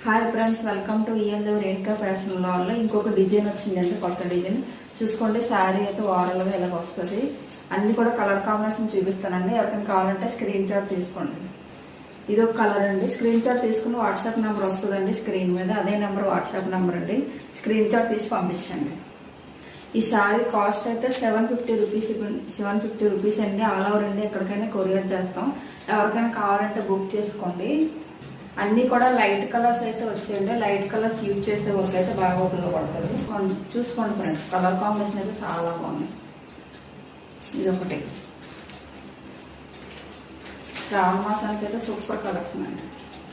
Hi friends, welcome to ఈఎన్లో Renuka fashion లో ఇంకొక డిజైన్ వచ్చిందండి. కొత్త డిజైన్ చూసుకోండి. శారీ అయితే ఓవరాల్గా ఇలా వస్తుంది. అన్ని కూడా కలర్ కాంబినేషన్ చూపిస్తానండి. ఎవరికైనా కావాలంటే స్క్రీన్ షాట్ తీసుకోండి. ఇది ఒక కలర్ అండి. స్క్రీన్ షాట్ తీసుకుని వాట్సాప్ నెంబర్ వస్తుందండి స్క్రీన్ మీద. అదే నెంబర్ వాట్సాప్ నెంబర్ అండి. స్క్రీన్ షాట్ తీసి పంపించండి. ఈ శారీ కాస్ట్ అయితే 750 రూపీస్. 750 రూపీస్ అండి. ఆల్ ఓవర్ అండి. ఎక్కడికైనా కొరియర్ చేస్తాం. ఎవరికైనా కావాలంటే బుక్ చేసుకోండి. అన్నీ కూడా లైట్ కలర్స్ అయితే వచ్చాయండి. లైట్ కలర్స్ యూజ్ చేసే వాళ్ళకి అయితే బాగా ఉపయోగపడుతుంది. చూసుకోండి ఫ్రెండ్స్, కలర్ కాంబినేషన్ అయితే చాలా బాగుంది. ఇది ఒకటి శ్రావణ మాసానికి అయితే సూపర్ కలెక్షన్ అండి.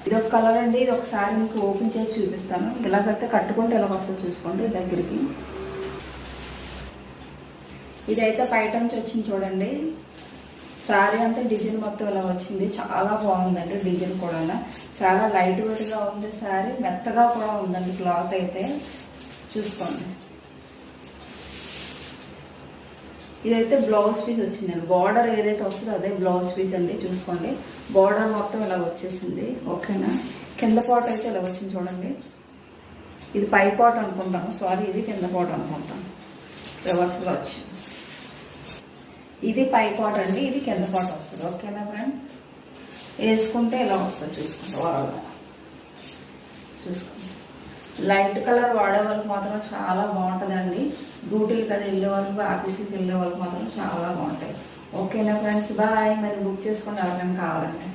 ఇది ఒక కలర్ అండి. ఇది ఒకసారి మీకు ఓపెన్ చేసి చూపిస్తాను. ఇలాగైతే కట్టుకుంటే ఇలా వస్తుంది చూసుకోండి దగ్గరికి. ఇదైతే పైట నుంచి వచ్చింది చూడండి. శారీ అంతా డిజైన్ మొత్తం ఇలా వచ్చింది. చాలా బాగుందండి. డిజైన్ కూడా చాలా లైట్ వెయిట్గా ఉంది. శారీ మెత్తగా కూడా ఉందండి. క్లాత్ అయితే చూసుకోండి. ఇదైతే బ్లౌజ్ పీస్ వచ్చిందండి. బార్డర్ ఏదైతే వస్తుందో అదే బ్లౌజ్ పీస్ అండి. చూసుకోండి, బార్డర్ మొత్తం ఇలా వచ్చేసింది. ఓకేనా. కింద పాట్ అయితే ఇలా వచ్చింది చూడండి. ఇది పై పాట్ అనుకుంటాను, సారీ ఇది కింద పాట్ అనుకుంటాను. రివర్స్లో వచ్చింది. ఇది పై పాట్ అండి, ఇది కింద పాట్ వస్తుంది. ఓకేనా ఫ్రెండ్స్. వేసుకుంటే ఇలా వస్తుంది చూసుకుంటే వాళ్ళ చూసుకోండి. లైట్ కలర్ వాడే వాళ్ళకి మాత్రం చాలా బాగుంటుందండి. డ్యూటీలకు అది వెళ్ళే వాళ్ళకి, ఆఫీస్కి వెళ్ళే వాళ్ళకి మాత్రం చాలా బాగుంటాయి. ఓకేనా ఫ్రెండ్స్, బాయ్. మరి బుక్ చేసుకొని ఎవరైనా కావాలంటే